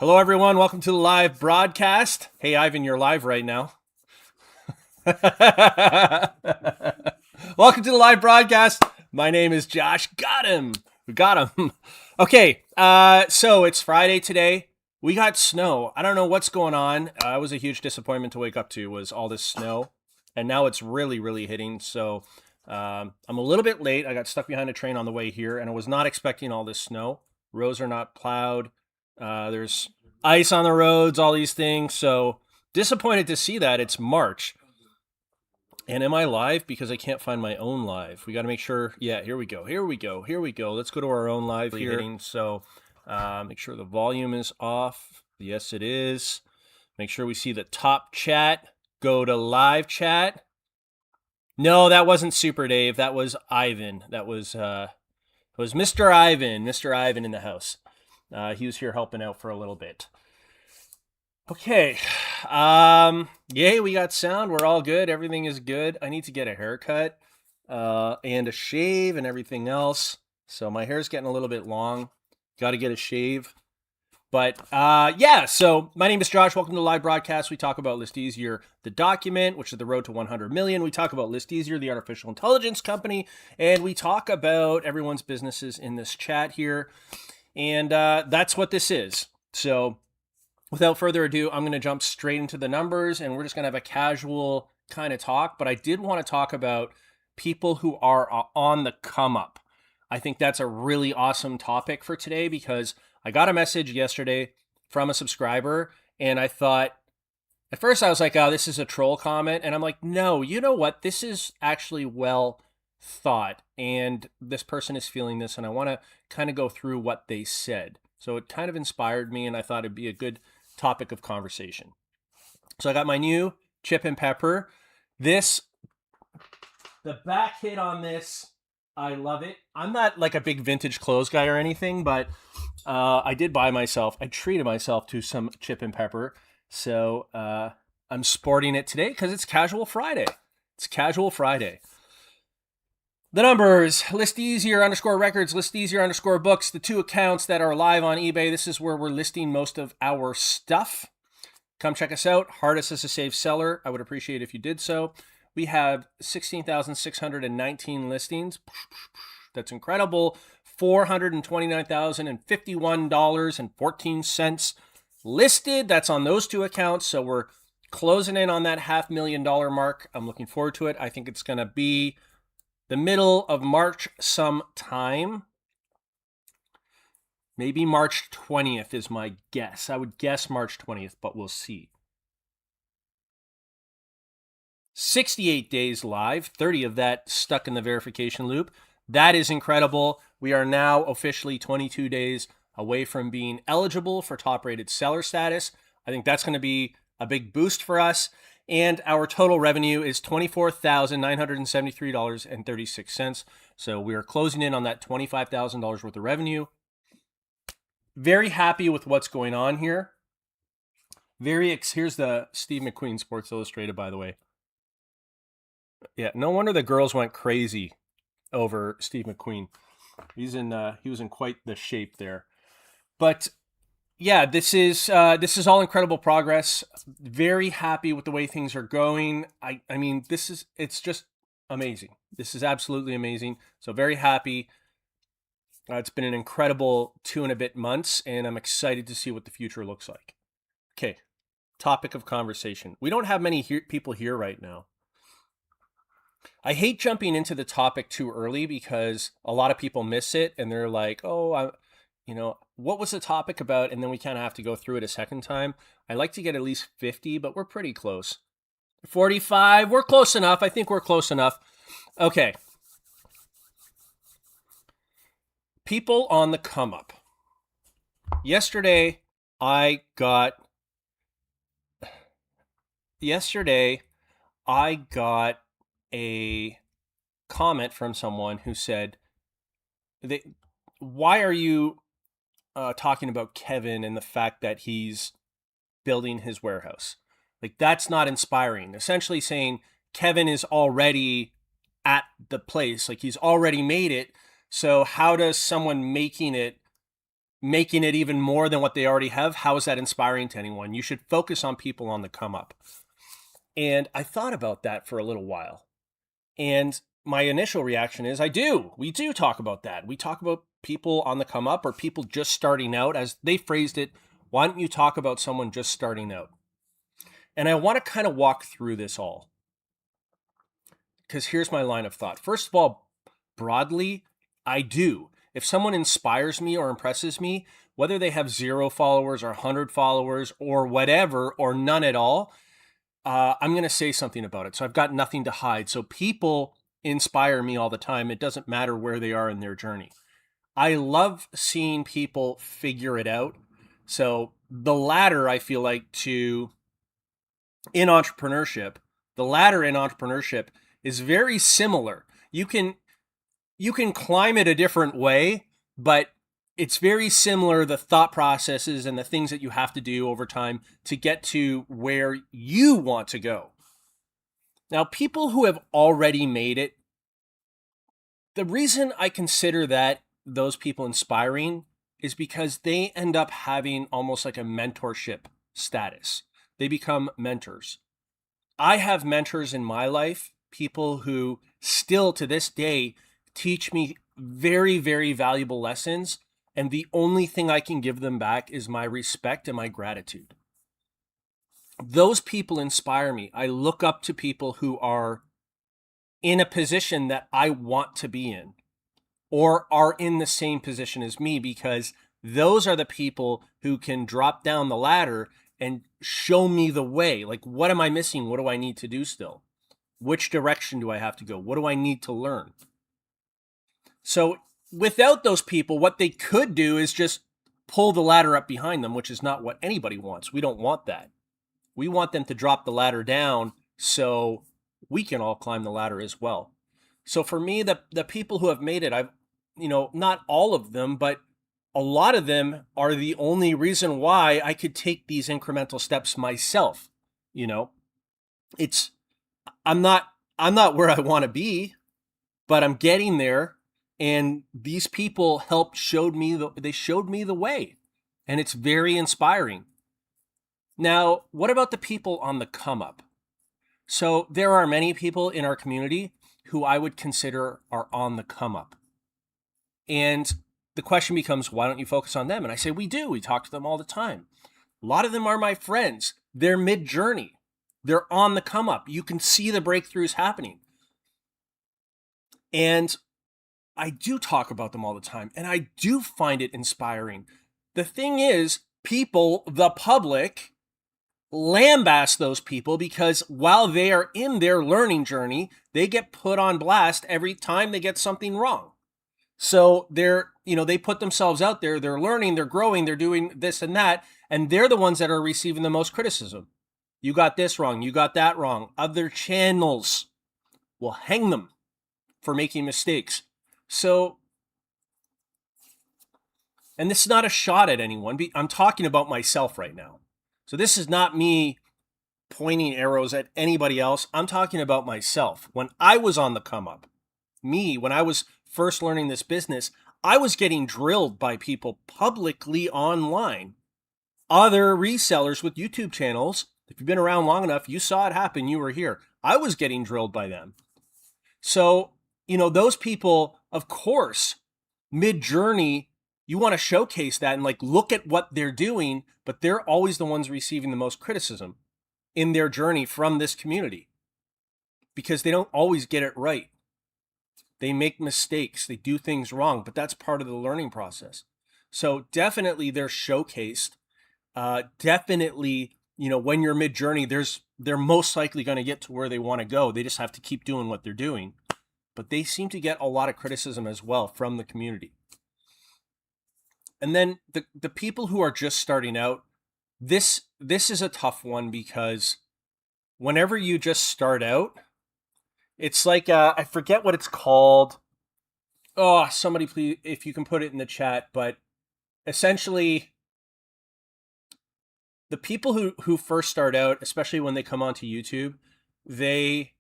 Hello, everyone. Welcome to the live broadcast. Hey, Ivan, you're live right now. Welcome to the live broadcast. My name is Josh. Got him. We got him. Okay, so it's Friday today. We got snow. I don't know what's going on. It was a huge disappointment to wake up to was all this snow, and now it's really, really hitting. So I'm a little bit late. I got stuck behind a train on the way here, and I was not expecting all this snow. Roads are not plowed. There's ice on the roads, all these things. So disappointed to see that. It's March. And am I live? Because I can't find my own live. We got to make sure. Yeah, here we go. Here we go. Here we go. Let's go to our own live here. So make sure the volume is off. Yes, it is. Make sure we see the top chat. Go to live chat. No, that wasn't Super Dave. That was Ivan. That was Mr. Ivan. Mr. Ivan in the house. He was here helping out for a little bit. Okay. Yay, we got sound. We're all good. Everything is good. I need to get a haircut and a shave and everything else. So my hair's getting a little bit long. Got to get a shave. But yeah, so my name is Josh. Welcome to the live broadcast. We talk about List Easier, the document, which is the road to 100 million. We talk about List Easier, the artificial intelligence company. And we talk about everyone's businesses in this chat here. And that's what this is. So without further ado, I'm going to jump straight into the numbers and we're just going to have a casual kind of talk. But I did want to talk about people who are on the come up. I think that's a really awesome topic for today because I got a message yesterday from a subscriber and I thought, at first I was like, oh, this is a troll comment. And I'm like, no, you know what? This is actually well thought. And this person is feeling this and I want to kind of go through what they said. So it kind of inspired me and I thought it'd be a good topic of conversation. So I got my new chip and pepper. The back hit on this, I love it. I'm not like a big vintage clothes guy or anything, but I treated myself to some chip and pepper. So I'm sporting it today because it's Casual Friday. It's Casual Friday. The numbers, List Easier _ records, List Easier _ books, the two accounts that are live on eBay. This is where we're listing most of our stuff. Come check us out. Hardest is a safe seller. I would appreciate if you did so. We have 16,619 listings. That's incredible. $429,051.14 listed. That's on those two accounts. So we're closing in on that $500,000 mark. I'm looking forward to it. I think it's going to be the middle of March sometime. Maybe March 20th is my guess. I would guess March 20th, but we'll see. 68 days live, 30 of that stuck in the verification loop. That is incredible. We are now officially 22 days away from being eligible for top-rated seller status. I think that's going to be a big boost for us. And our total revenue is $24,973.36. So we are closing in on that $25,000 worth of revenue. Very happy with what's going on here. Here's the Steve McQueen Sports Illustrated, by the way. Yeah, no wonder the girls went crazy over Steve McQueen. He was in quite the shape there. But yeah, this is all incredible progress. Very happy with the way things are going. I mean, it's just amazing. This is absolutely amazing. So very happy. It's been an incredible 2 and a bit months, and I'm excited to see what the future looks like. Okay, topic of conversation. We don't have many people here right now. I hate jumping into the topic too early because a lot of people miss it, and they're like, oh, what was the topic about? And then we kind of have to go through it a second time. I like to get at least 50, but we're pretty close. 45, we're close enough. I think we're close enough. Okay. People on the come up. Yesterday, I got a comment from someone who said, why are you talking about Kevin and the fact that he's building his warehouse? Like, that's not inspiring. Essentially saying Kevin is already at the place, like he's already made it. So how does someone making it making it even more than what they already have, how is that inspiring to anyone? You should focus on people on the come up. And I thought about that for a little while. And my initial reaction is we do talk about that. We talk about people on the come up or people just starting out. As they phrased it, why don't you talk about someone just starting out? And I want to kind of walk through this all, because here's my line of thought. First of all, broadly, I do. If someone inspires me or impresses me, whether they have 0 followers or 100 followers or whatever, or none at all, I'm going to say something about it. So I've got nothing to hide. So people inspire me all the time. It doesn't matter where they are in their journey. I love seeing people figure it out. So the ladder, I feel like, in entrepreneurship, is very similar. You can climb it a different way, but it's very similar, the thought processes and the things that you have to do over time to get to where you want to go. Now, people who have already made it, the reason I consider those people inspiring is because they end up having almost like a mentorship status. They become mentors. I have mentors in my life, people who still to this day teach me very, very valuable lessons. And the only thing I can give them back is my respect and my gratitude. Those people inspire me. I look up to people who are in a position that I want to be in, or are in the same position as me, because those are the people who can drop down the ladder and show me the way. Like, what am I missing? What do I need to do still? Which direction do I have to go? What do I need to learn? So without those people, what they could do is just pull the ladder up behind them, which is not what anybody wants. We don't want that. We want them to drop the ladder down so we can all climb the ladder as well. So for me, the people who have made it, not all of them, but a lot of them are the only reason why I could take these incremental steps myself. I'm not where I want to be, but I'm getting there. And these people showed me the way, and it's very inspiring. Now, what about the people on the come up? So there are many people in our community who I would consider are on the come up. And the question becomes, why don't you focus on them? And I say, we do. We talk to them all the time. A lot of them are my friends. They're mid-journey. They're on the come up. You can see the breakthroughs happening. And I do talk about them all the time, and I do find it inspiring. The thing is, the public, lambaste those people because while they are in their learning journey, they get put on blast every time they get something wrong. So they put themselves out there, they're learning, they're growing, they're doing this and that, and they're the ones that are receiving the most criticism. You got this wrong, you got that wrong. Other channels will hang them for making mistakes. So, and this is not a shot at anyone. I'm talking about myself right now. So this is not me pointing arrows at anybody else. I'm talking about myself. When I was on the come up, when I was first learning this business, I was getting drilled by people publicly online. Other resellers with YouTube channels, if you've been around long enough, you saw it happen, you were here. I was getting drilled by them. So, those people, of course, mid-journey, you want to showcase that and look at what they're doing, but they're always the ones receiving the most criticism in their journey from this community because they don't always get it right. They make mistakes, they do things wrong, but that's part of the learning process. So definitely they're showcased. Definitely, when you're mid-journey, they're most likely going to get to where they want to go. They just have to keep doing what they're doing. But they seem to get a lot of criticism as well from the community. And then the people who are just starting out, this is a tough one because whenever you just start out, it's like, I forget what it's called. Oh, somebody please, if you can put it in the chat, but essentially the people who first start out, especially when they come onto YouTube, they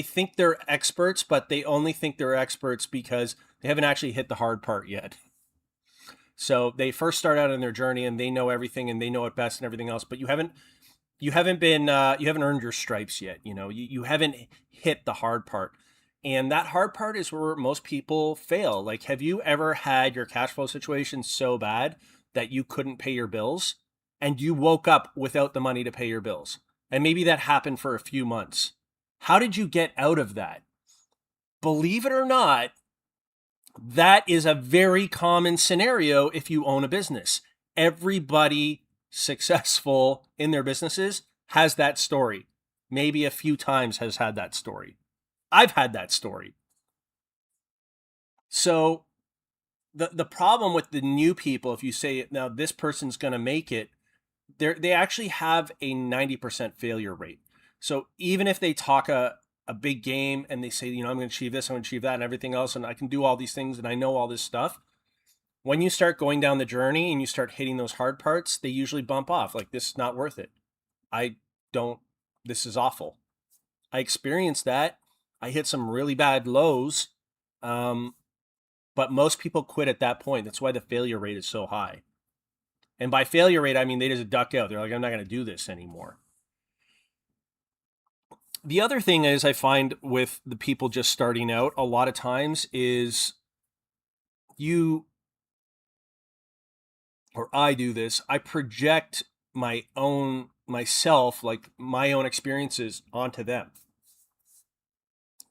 think they're experts, but they only think they're experts because they haven't actually hit the hard part yet. So they first start out in their journey and they know everything and they know it best and everything else, but you haven't earned your stripes yet. You haven't hit the hard part. And that hard part is where most people fail. Like, have you ever had your cash flow situation so bad that you couldn't pay your bills and you woke up without the money to pay your bills? And maybe that happened for a few months. How did you get out of that? Believe it or not, that is a very common scenario if you own a business. Everybody successful in their businesses has that story. Maybe a few times has had that story. I've had that story. So the problem with the new people, if you say now this person's going to make it, they actually have a 90% failure rate. So even if they talk a big game and they say, I'm going to achieve this, I'm going to achieve that and everything else, and I can do all these things and I know all this stuff, when you start going down the journey and you start hitting those hard parts, they usually bump off. Like, this is not worth it. This is awful. I experienced that. I hit some really bad lows. But most people quit at that point. That's why the failure rate is so high. And by failure rate, I mean they just duck out. They're like, I'm not going to do this anymore. The other thing is I find with the people just starting out a lot of times is I do this, I project myself, like my own experiences onto them.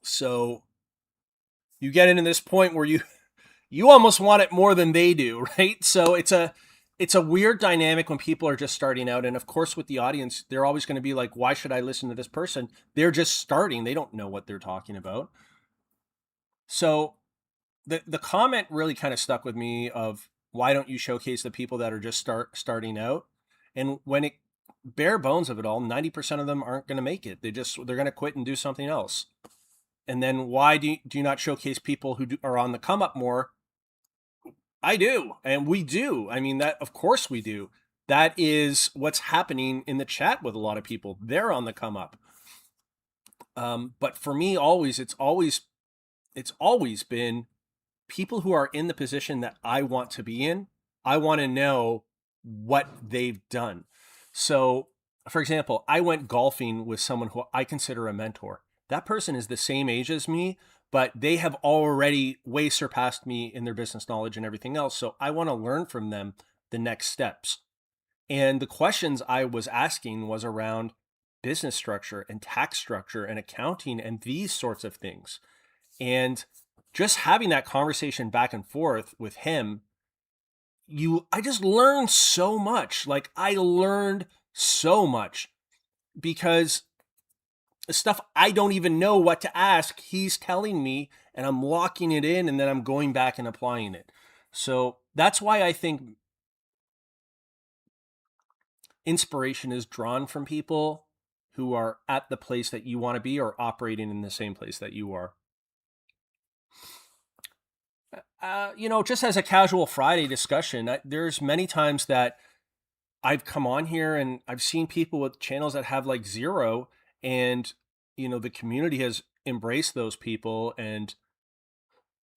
So you get into this point where you almost want it more than they do, right? So it's a weird dynamic when people are just starting out. And of course, with the audience, they're always going to be like, why should I listen to this person? They're just starting. They don't know what they're talking about. So the comment really kind of stuck with me of, why don't you showcase the people that are just starting out? And when it bare bones of it all, 90% of them aren't going to make it. They're going to quit and do something else. And then why do you not showcase people who are on the come up more? I do. And we do. I mean, that, of course we do. That is what's happening in the chat with a lot of people. They're on the come up. But for me, it's always been people who are in the position that I want to be in. I want to know what they've done. So, for example, I went golfing with someone who I consider a mentor. That person is the same age as me, but they have already way surpassed me in their business knowledge and everything else. So I want to learn from them the next steps. And the questions I was asking was around business structure and tax structure and accounting and these sorts of things. And just having that conversation back and forth with him, I just learned so much. Like, I learned so much because the stuff I don't even know what to ask, he's telling me, and I'm locking it in, and then I'm going back and applying it. So that's why I think inspiration is drawn from people who are at the place that you want to be or operating in the same place that you are. Just as a casual Friday discussion, there's many times that I've come on here and I've seen people with channels that have like 0, and, the community has embraced those people and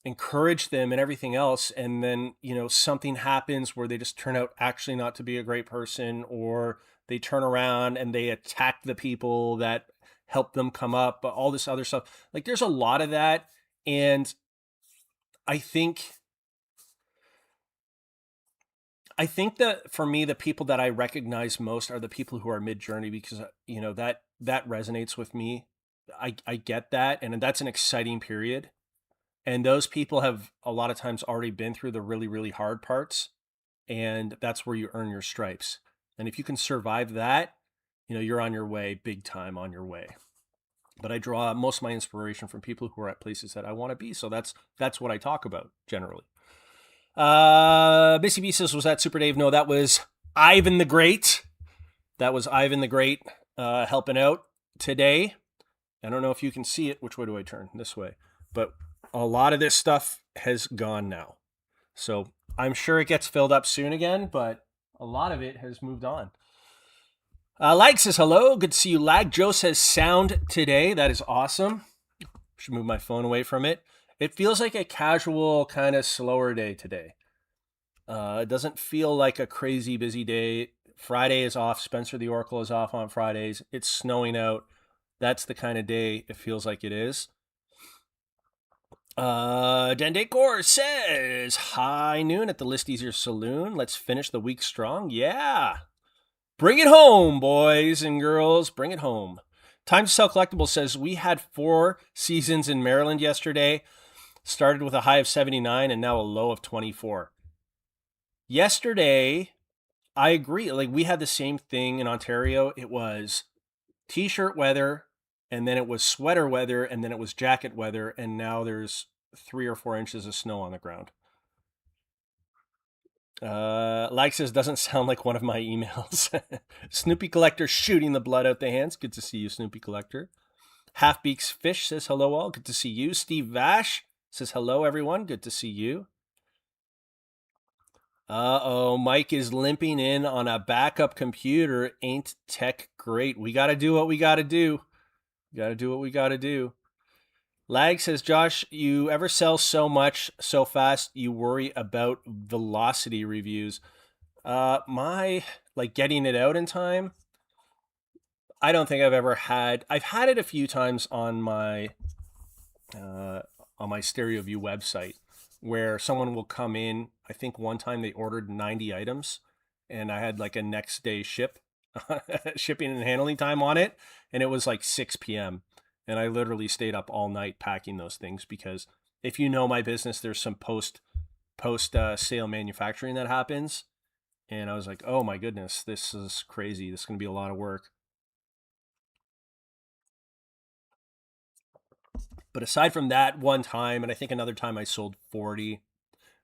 encouraged them and everything else. And then, something happens where they just turn out actually not to be a great person, or they turn around and they attack the people that helped them come up, all this other stuff. Like, there's a lot of that. And I think that for me, the people that I recognize most are the people who are mid-journey, because, that resonates with me. I get that. And that's an exciting period. And those people have a lot of times already been through the really, really hard parts. And that's where you earn your stripes. And if you can survive that, you're on your way, big time on your way. But I draw most of my inspiration from people who are at places that I want to be. So that's what I talk about generally. Missy B says, was that Super Dave? No, that was Ivan the Great. That was Ivan the Great helping out today. I don't know if you can see it. Which way do I turn? This way. But a lot of this stuff has gone now. So I'm sure it gets filled up soon again, but a lot of it has moved on. Lag says, hello. Good to see you, Lag. Joe says, sound today. That is awesome. Should move my phone away from it. It feels like a casual, kind of slower day today. It doesn't feel like a crazy busy day. Friday is off. Spencer the Oracle is off on Fridays. It's snowing out. That's the kind of day it feels like it is. Dendecor says, high noon at the List Easier Saloon. Let's finish the week strong. Yeah. Bring it home, boys and girls. Bring it home. Time to Sell Collectibles says, we had 4 seasons in Maryland yesterday. Started with a high of 79 and now a low of 24. Yesterday, I agree. Like, we had the same thing in Ontario. It was t-shirt weather, and then it was sweater weather, and then it was jacket weather, and now there's 3 or 4 inches of snow on the ground. Like says, doesn't sound like one of my emails. Snoopy Collector shooting the blood out the hands. Good to see you, Snoopy Collector. Half Beaks Fish says hello all. Good to see you. Steve Vash says hello everyone. Good to see you. Uh-oh, Mike is limping in on a backup computer. Ain't tech great. We got to do what we got to do. We got to do what we got to do. Lag says, Josh, you ever sell so much so fast you worry about velocity reviews? My, like, getting it out in time, I don't think I've ever had. I've had it a few times on my Stereo View website where someone will come in. I think one time they ordered 90 items and I had like a next day shipping and handling time on it, and it was like 6 p.m. and I literally stayed up all night packing those things, because if you know my business, there's some post sale manufacturing that happens, and I was like, oh my goodness, this is crazy. This is going to be a lot of work. But aside from that one time, and I think another time I sold 40,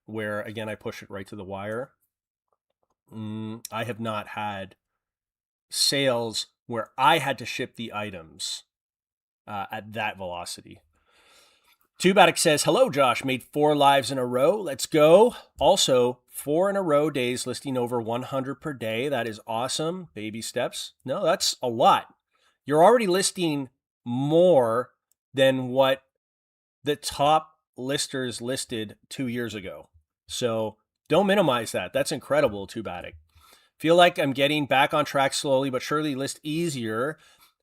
where again I push it right to the wire, I have not had sales where I had to ship the items at that velocity. Tubatic says, hello, Josh. Made 4 lives in a row. Let's go. Also, 4 in a row days listing over 100 per day. That is awesome. Baby steps. No, that's a lot. You're already listing more than what the top listers listed 2 years ago. So don't minimize that. That's incredible, Tubatic. Feel like I'm getting back on track slowly but surely. List easier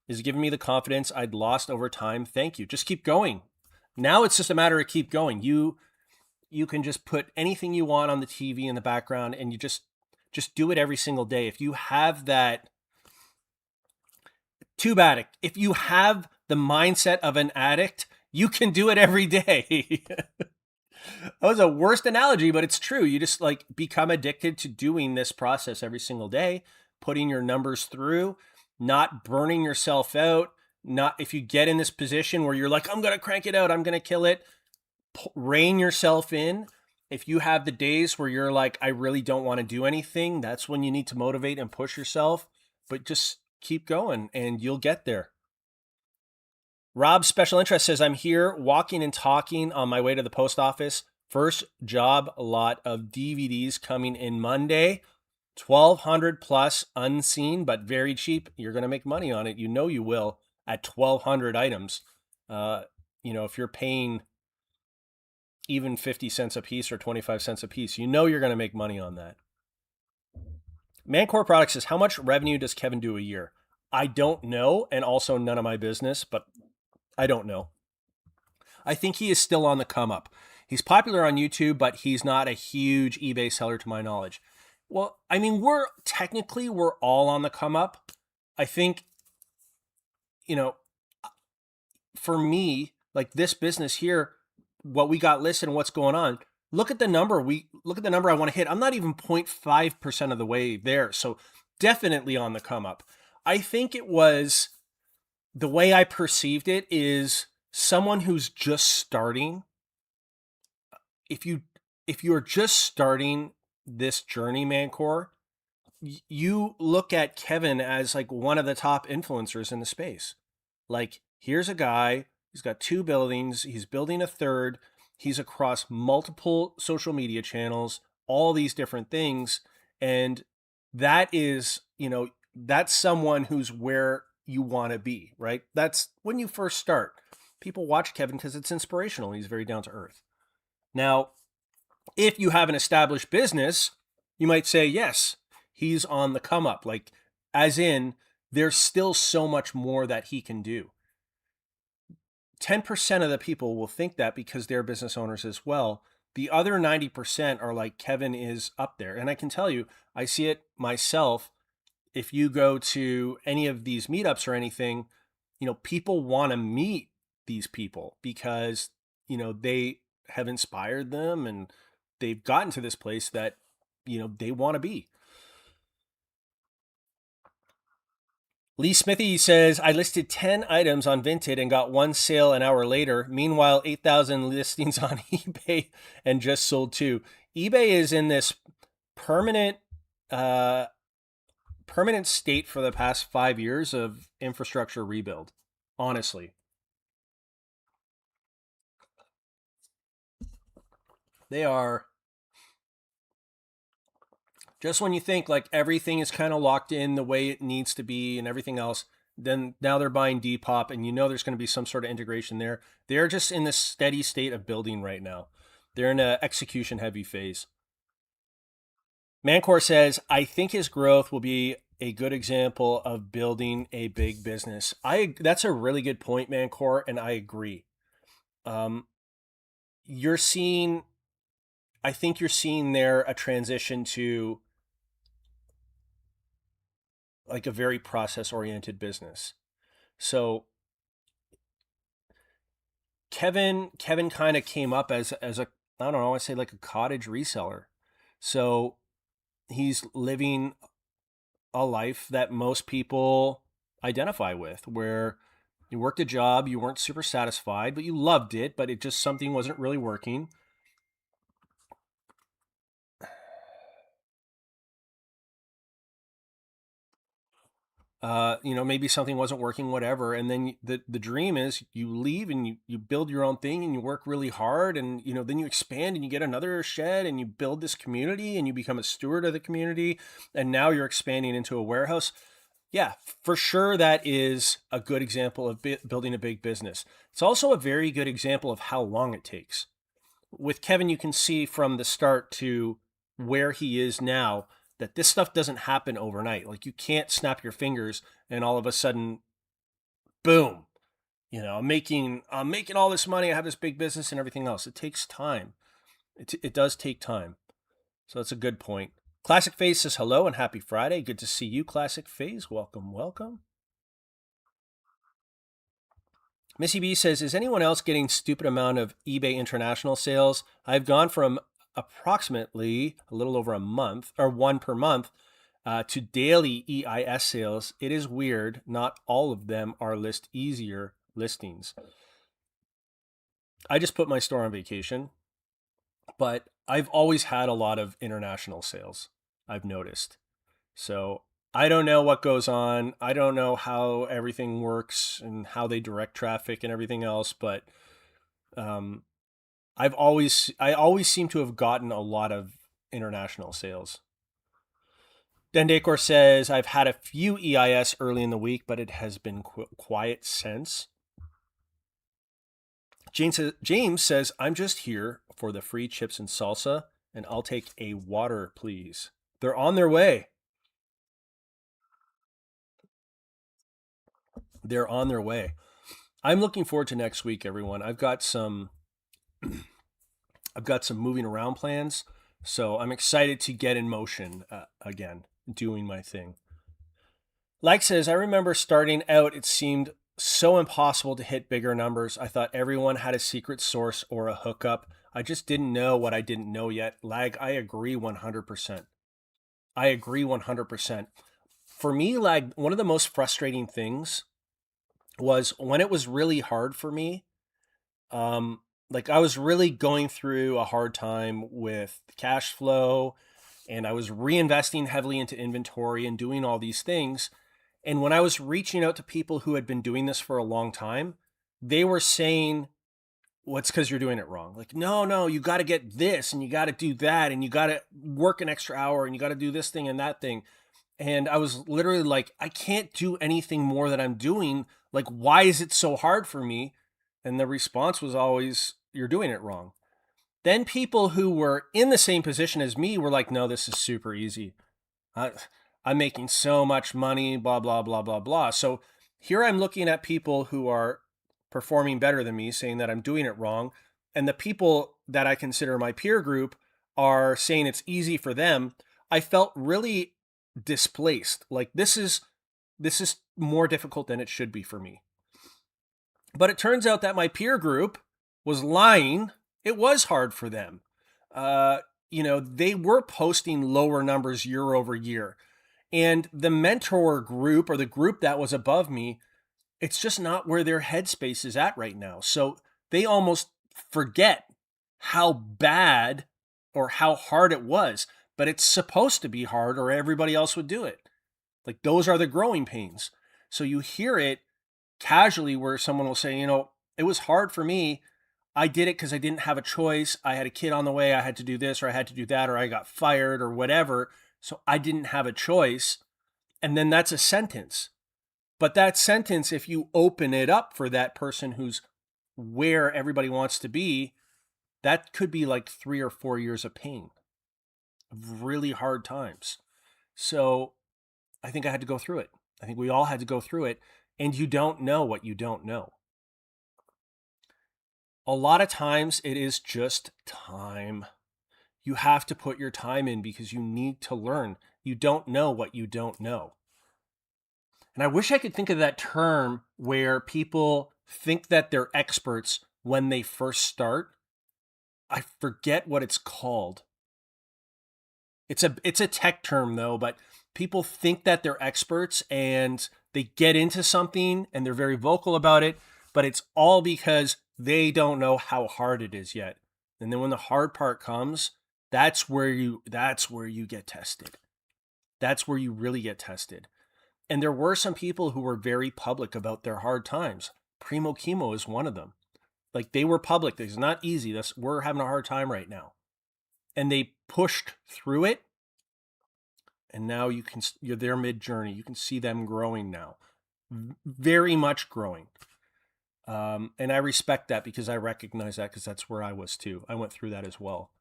is giving me the confidence I'd lost over time. Thank you. Just keep going. Now it's just a matter of keep going. You can just put anything you want on the TV in the background, and you just do it every single day. If you have that, Tubatic, if you have the mindset of an addict, you can do it every day. That was a worst analogy, but it's true. You just like become addicted to doing this process every single day, putting your numbers through, not burning yourself out. Not if you get in this position where you're like, I'm going to crank it out, I'm going to kill it, rein yourself in. If you have the days where you're like, I really don't want to do anything, that's when you need to motivate and push yourself, but just keep going and you'll get there. Rob's Special Interest says, I'm here walking and talking on my way to the post office. First job lot of DVDs coming in Monday. 1,200 plus unseen, but very cheap. You're going to make money on it. You know you will at 1,200 items. If you're paying even 50 cents a piece or 25 cents a piece, you know you're going to make money on that. Mancore Products says, how much revenue does Kevin do a year? I don't know, and also none of my business, but I don't know. I think he is still on the come up. He's popular on YouTube, but he's not a huge eBay seller to my knowledge. Well, I mean, we're all on the come up. I think, for me, like this business here, what we got listed and what's going on, look at the number I want to hit. I'm not even 0.5% of the way there. So definitely on the come up. I think it was, the way I perceived it is someone who's just starting. If you're just starting this journey, Mancore, you look at Kevin as like one of the top influencers in the space. Like, here's a guy, he's got 2 buildings, he's building a 3rd, he's across multiple social media channels, all these different things. And that is, that's someone who's where you want to be, right? That's when you first start. People watch Kevin because it's inspirational. He's very down to earth. Now, if you have an established business, You might say, yes, he's on the come up. Like, as in, there's still so much more that he can do. 10% of the people will think that because they're business owners as well. The other 90% are like, Kevin is up there. And I can tell you, I see it myself. If you go to any of these meetups or anything, people want to meet these people because, they have inspired them and they've gotten to this place that, they want to be. Lee Smithy says, I listed 10 items on Vinted and got one sale an hour later. Meanwhile, 8,000 listings on eBay and just sold two. eBay is in this permanent uh, permanent state for the past 5 years of infrastructure rebuild. Honestly, they are. Just when you think like everything is kind of locked in the way it needs to be and everything else, then now they're buying Depop and there's going to be some sort of integration there. They're just in this steady state of building right now. They're in an execution heavy phase. Mancor says, I think his growth will be a good example of building a big business. That's a really good point, Mancor, and I agree. Um, you're seeing, I think you're seeing there a transition to like a very process oriented business. So Kevin kind of came up as a, I don't know, I say like a cottage reseller. So he's living a life that most people identify with, where you worked a job, you weren't super satisfied, but you loved it, but it just something wasn't really working. Maybe something wasn't working, whatever. And then the dream is you leave and you build your own thing and you work really hard and, then you expand and you get another shed and you build this community and you become a steward of the community. And now you're expanding into a warehouse. Yeah, for sure. That is a good example of building a big business. It's also a very good example of how long it takes. With Kevin, you can see from the start to where he is now that this stuff doesn't happen overnight. Like you can't snap your fingers and all of a sudden, boom, I'm making all this money. I have this big business and everything else. It takes time. It does take time. So that's a good point. Classic Phase says hello and happy Friday. Good to see you, Classic Phase. Welcome, welcome. Missy B says, is anyone else getting stupid amount of eBay international sales? I've gone from approximately a little over a month or one per month to daily EIS sales. It is weird. Not all of them are list easier listings. I just put my store on vacation, but I've always had a lot of international sales. I've noticed. So I don't know what goes on. I don't know how everything works and how they direct traffic and everything else, but um, I always seem to have gotten a lot of international sales. Dendacor says, I've had a few EIS early in the week, but it has been quiet since. James says, I'm just here for the free chips and salsa, and I'll take a water, please. They're on their way. They're on their way. I'm looking forward to next week, everyone. I've got some moving around plans, so I'm excited to get in motion again, doing my thing. Like says, I remember starting out, it seemed so impossible to hit bigger numbers. I thought everyone had a secret source or a hookup. I just didn't know what I didn't know yet. Lag, I agree 100%. I agree 100%. For me, Lag, one of the most frustrating things was when it was really hard for me. Like I was really going through a hard time with cash flow and I was reinvesting heavily into inventory and doing all these things. And when I was reaching out to people who had been doing this for a long time, they were saying, well, it's because you're doing it wrong. Like, no, you got to get this and you got to do that and you got to work an extra hour and you got to do this thing and that thing. And I was literally like, I can't do anything more that I'm doing. Like, why is it so hard for me? And the response was always, you're doing it wrong. Then people who were in the same position as me were like, no, this is super easy. I, I'm making so much money, blah, blah, blah, blah, blah. So here I'm looking at people who are performing better than me, saying that I'm doing it wrong. And the people that I consider my peer group are saying it's easy for them. I felt really displaced. Like this is more difficult than it should be for me. But it turns out that my peer group was lying. It was hard for them. Uh, they were posting lower numbers year over year. And the mentor group or the group that was above me, it's just not where their headspace is at right now. So they almost forget how bad or how hard it was. But it's supposed to be hard or everybody else would do it. Like those are the growing pains. So you hear it casually where someone will say, it was hard for me. I did it because I didn't have a choice. I had a kid on the way. I had to do this or I had to do that or I got fired or whatever. So I didn't have a choice. And then that's a sentence. But that sentence, if you open it up for that person who's where everybody wants to be, that could be like 3 or 4 years of pain, of really hard times. So I think I had to go through it. I think we all had to go through it. And you don't know what you don't know. A lot of times it is just time. You have to put your time in because you need to learn. You don't know what you don't know. And I wish I could think of that term where people think that they're experts when they first start. I forget what it's called. It's a tech term though, but people think that they're experts and they get into something and they're very vocal about it, but it's all because they don't know how hard it is yet. And then when the hard part comes, that's where you get tested. That's where you really get tested. And there were some people who were very public about their hard times. Primo Chemo is one of them. Like they were public. It's not easy. We're having a hard time right now. And they pushed through it. And now you're there mid-journey. You can see them growing now. Very much growing. And I respect that because I recognize that because that's where I was too. I went through that as well.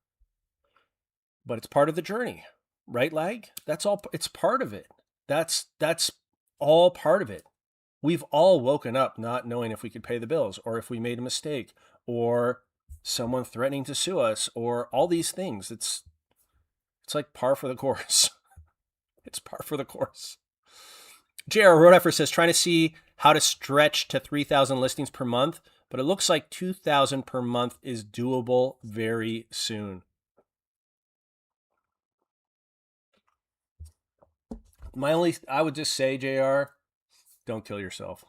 But it's part of the journey, right, Lag? That's all. It's part of it. That's all part of it. We've all woken up not knowing if we could pay the bills or if we made a mistake or someone threatening to sue us or all these things. It's like par for the course. It's par for the course. JR Rodeffer says, trying to see how to stretch to 3,000 listings per month, but it looks like 2,000 per month is doable very soon. I would just say, JR, don't kill yourself.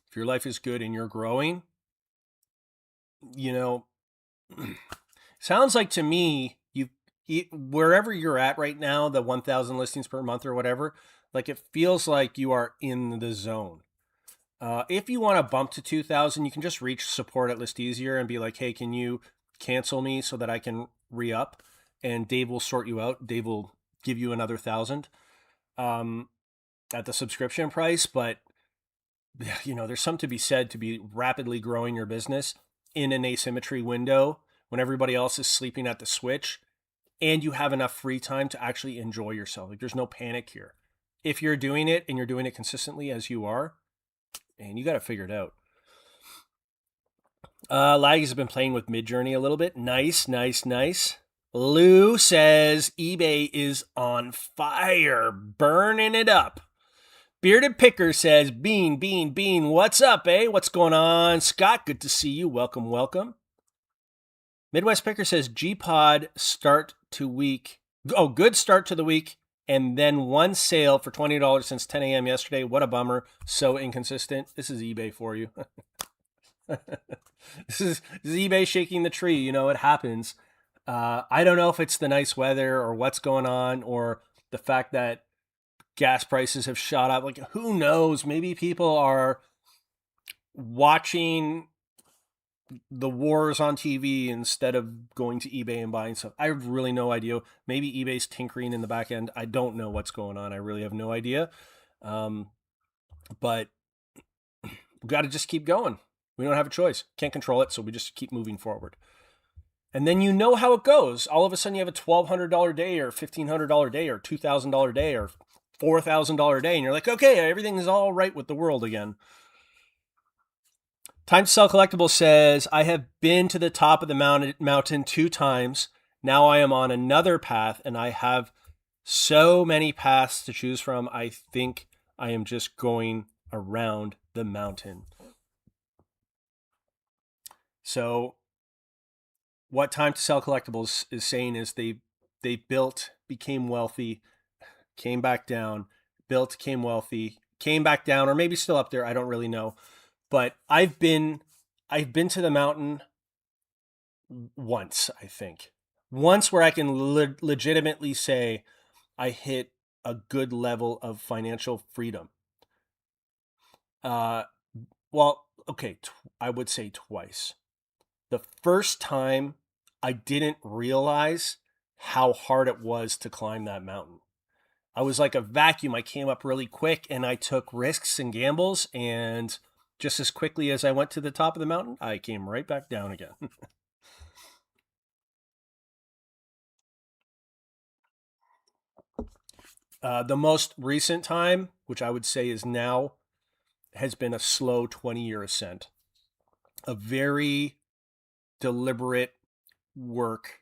If your life is good and you're growing, sounds like to me, wherever you're at right now, the 1,000 listings per month or whatever, like it feels like you are in the zone. If you want to bump to 2,000, you can just reach support at List Easier and be like, hey, can you cancel me so that I can re-up? And Dave will sort you out. Dave will give you another 1,000 at the subscription price. But, there's something to be said to be rapidly growing your business in an asymmetry window when everybody else is sleeping at the switch and you have enough free time to actually enjoy yourself. Like there's no panic here. If you're doing it and you're doing it consistently as you are, and you got to figure it out. Laggy has been playing with Midjourney a little bit. Nice. Lou says eBay is on fire, burning it up. Bearded Picker says, Bean, what's up, eh? What's going on? Scott, good to see you. Welcome. Midwest Picker says, G-Pod start to week. Oh, good start to the week. And then one sale for $20 since 10 a.m. yesterday. What a bummer. So inconsistent. This is eBay for you. This is eBay shaking the tree. It happens. I don't know if it's the nice weather or what's going on or the fact that gas prices have shot up. Like, who knows? Maybe people are watching the wars on TV instead of going to eBay and buying stuff. I have really no idea. Maybe eBay's tinkering in the back end. I don't know what's going on. I really have no idea. But we got to just keep going. We don't have a choice. Can't control it, so we just keep moving forward. And then you know how it goes. All of a sudden you have a $1,200 day or $1,500 day or $2,000 day or $4,000 day, and you're like, okay, everything is all right with the world again. Time to Sell Collectibles says, I have been to the top of the mountain 2 times. Now I am on another path, and I have so many paths to choose from. I think I am just going around the mountain. So what Time to Sell Collectibles is saying is they built, became wealthy, came back down, built, came wealthy, came back down, or maybe still up there. I don't really know. But I've been to the mountain once, I think. Once where I can legitimately say I hit a good level of financial freedom. Well, okay, I would say twice. The first time I didn't realize how hard it was to climb that mountain. I was like a vacuum. I came up really quick and I took risks and gambles, and just as quickly as I went to the top of the mountain, I came right back down again. The most recent time, which I would say is now, has been a slow 20-year ascent. A very deliberate work,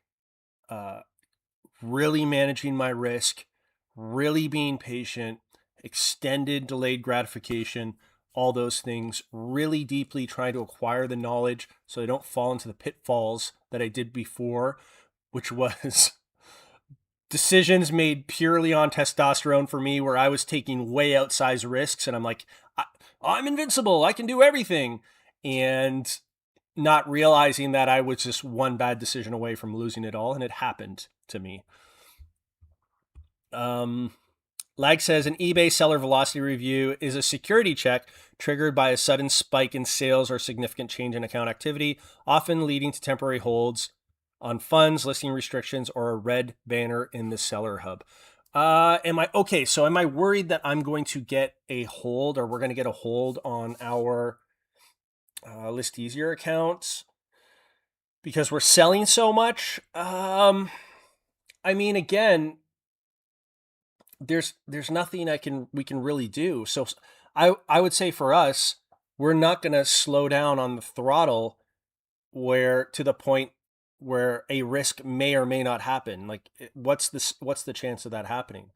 really managing my risk, really being patient, extended delayed gratification, all those things, really deeply trying to acquire the knowledge so I don't fall into the pitfalls that I did before, which was decisions made purely on testosterone for me, where I was taking way outsized risks and I'm like, I'm invincible, I can do everything. And not realizing that I was just one bad decision away from losing it all, and it happened to me. Lag says, an eBay seller velocity review is a security check triggered by a sudden spike in sales or significant change in account activity, often leading to temporary holds on funds, listing restrictions, or a red banner in the seller hub. Am I worried that I'm going to get a hold, or we're going to get a hold on our List Easier accounts because we're selling so much? I mean, again, there's nothing we can really do. So I would say for us, we're not going to slow down on the throttle where to the point where a risk may or may not happen. Like, what's the chance of that happening?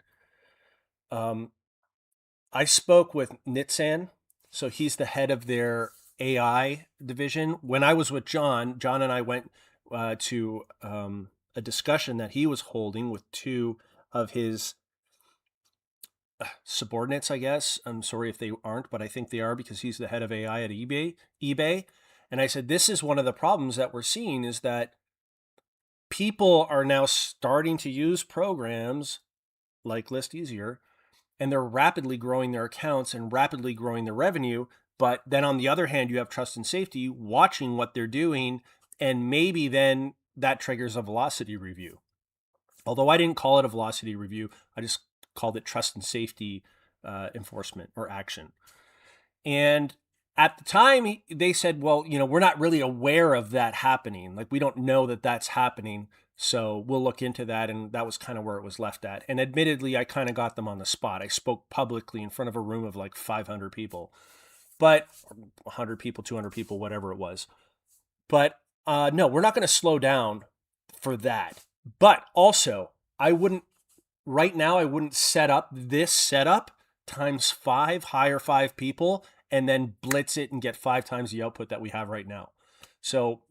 I spoke with Nitsan, so he's the head of their AI division. When I was with John and I went to a discussion that he was holding with 2 of his subordinates, I guess. I'm sorry if they aren't, but I think they are, because he's the head of AI at eBay. And I said, this is one of the problems that we're seeing, is that people are now starting to use programs like List Easier, and they're rapidly growing their accounts and rapidly growing their revenue. But then on the other hand, you have Trust and Safety watching what they're doing, and maybe then that triggers a velocity review. Although I didn't call it a velocity review, I just called it Trust and Safety enforcement or action. And at the time, they said, well, we're not really aware of that happening. Like, we don't know that that's happening. So we'll look into that. And that was kind of where it was left at. And admittedly, I kind of got them on the spot. I spoke publicly in front of a room of like 500 people, but 100 people, 200 people, whatever it was. But no, we're not going to slow down for that. But also, right now, I wouldn't set up this setup times 5, hire 5 people, and then blitz it and get 5 times the output that we have right now. So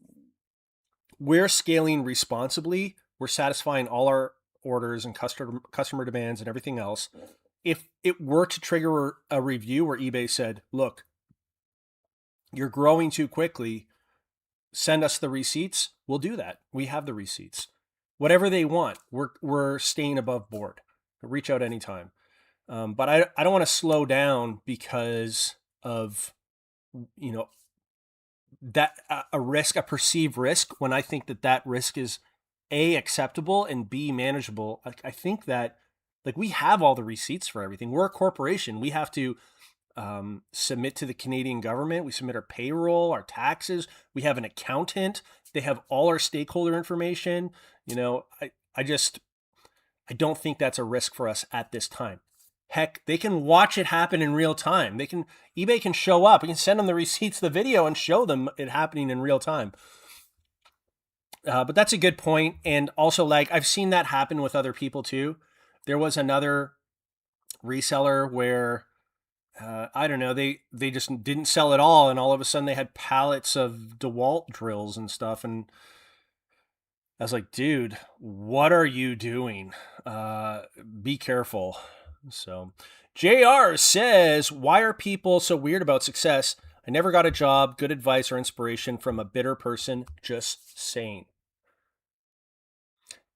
we're scaling responsibly. We're satisfying all our orders and customer demands and everything else. If it were to trigger a review where eBay said, look, you're growing too quickly, send us the receipts, we'll do that. We have the receipts. Whatever they want, we're staying above board. Reach out anytime. But I don't want to slow down because of, that a perceived risk, when I think that risk is A, acceptable, and B, manageable. I think that, like, we have all the receipts for everything. We're a corporation. We have to submit to the Canadian government. We submit our payroll, our taxes. We have an accountant. They have all our stakeholder information. I don't think that's a risk for us at this time. Heck, they can watch it happen in real time. eBay can show up. We can send them the receipts, the video, and show them it happening in real time. But that's a good point. And also, like, I've seen that happen with other people too. There was another reseller where I don't know, they just didn't sell at all, and all of a sudden they had pallets of DeWalt drills and stuff, and I was like, dude, what are you doing? Be careful. So, JR says, why are people so weird about success? I never got a job, good advice or inspiration from a bitter person, just saying.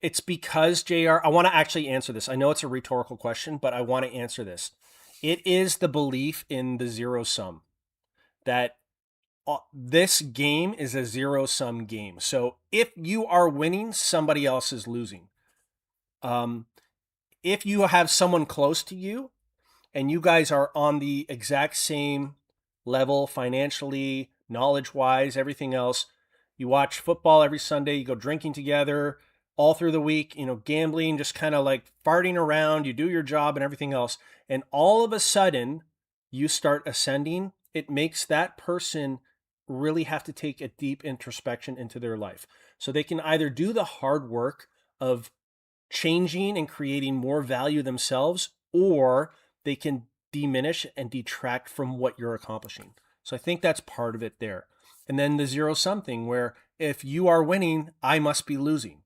It's because, JR, I want to actually answer this. I know it's a rhetorical question, but I want to answer this. It is the belief in the zero sum, that this game is a zero sum game. So if you are winning, somebody else is losing. If you have someone close to you and you guys are on the exact same level financially, knowledge-wise, everything else, you watch football every Sunday, you go drinking together all through the week, gambling, just kind of like farting around, you do your job and everything else, and all of a sudden you start ascending, it makes that person really have to take a deep introspection into their life. So they can either do the hard work of changing and creating more value themselves, or they can diminish and detract from what you're accomplishing. So I think that's part of it there. And then the zero sum thing, where if you are winning, I must be losing.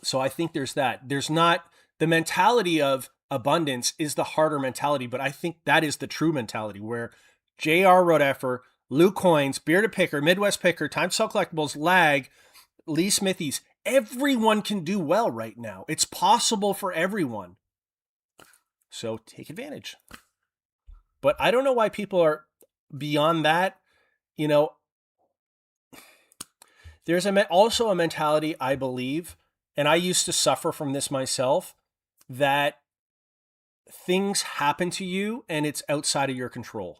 So I think there's that. There's not the mentality of abundance is the harder mentality, but I think that is the true mentality, where JR Rodeffer, Lou Coins, Bearded Picker, Midwest Picker, Time to Sell Collectibles, Lag, Lee Smithies, everyone can do well right now. It's possible for everyone. So take advantage. But I don't know why people are beyond that. There's also a mentality, I believe, and I used to suffer from this myself, that things happen to you and it's outside of your control.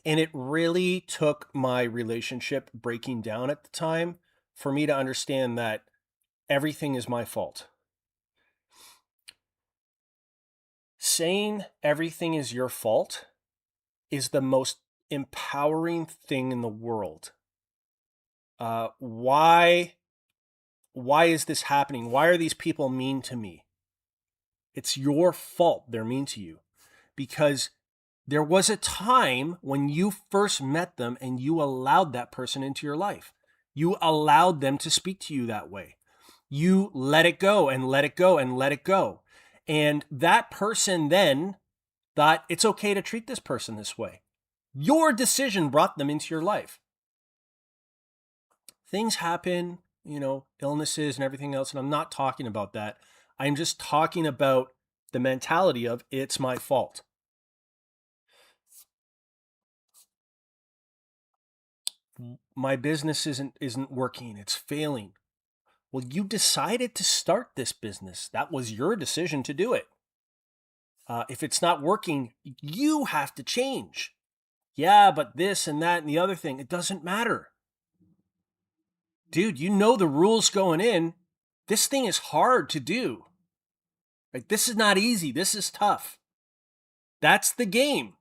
And it really took my relationship breaking down at the time for me to understand that everything is my fault. Saying everything is your fault is the most empowering thing in the world. Why is this happening? Why are these people mean to me? It's your fault they're mean to you, because there was a time when you first met them and you allowed that person into your life. You allowed them to speak to you that way. You let it go and let it go and let it go. And that person then thought it's okay to treat this person this way. Your decision brought them into your life. Things happen, illnesses and everything else, and I'm not talking about that. I'm just talking about the mentality of it's my fault. My business isn't working. It's failing. Well, you decided to start this business. That was your decision to do it. If it's not working, you have to change. Yeah, but this and that and the other thing, it doesn't matter. Dude, you know the rules going in. This thing is hard to do. Like, this is not easy. This is tough. That's the game.